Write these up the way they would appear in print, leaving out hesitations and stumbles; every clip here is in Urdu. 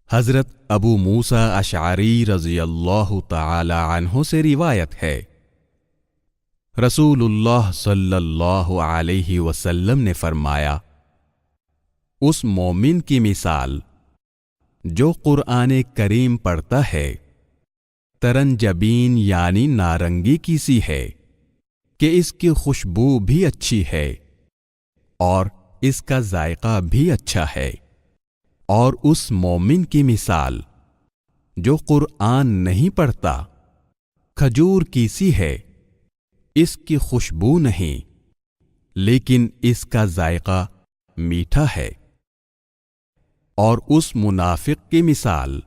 حضرت ابو موسیٰ اشعری رضی اللہ تعالی عنہ سے روایت ہے، رسول اللہ صلی اللہ علیہ وسلم نے فرمایا، اس مومن کی مثال جو قرآن کریم پڑھتا ہے ترنجبین یعنی نارنگی کی سی ہے کہ اس کی خوشبو بھی اچھی ہے اور اس کا ذائقہ بھی اچھا ہے، اور اس مومن کی مثال جو قرآن نہیں پڑھتا کھجور کی سی ہے، اس کی خوشبو نہیں لیکن اس کا ذائقہ میٹھا ہے، اور اس منافق کی مثال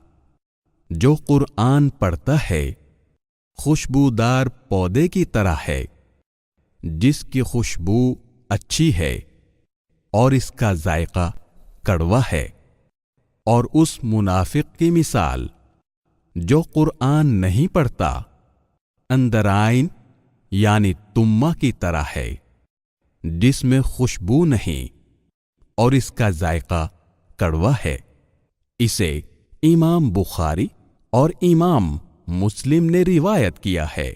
جو قرآن پڑھتا ہے خوشبودار پودے کی طرح ہے جس کی خوشبو اچھی ہے اور اس کا ذائقہ کڑوا ہے، اور اس منافق کی مثال جو قرآن نہیں پڑھتا اندرائن یعنی تمہ کی طرح ہے جس میں خوشبو نہیں اور اس کا ذائقہ کڑوا ہے۔ اسے امام بخاری اور امام مسلم نے روایت کیا ہے۔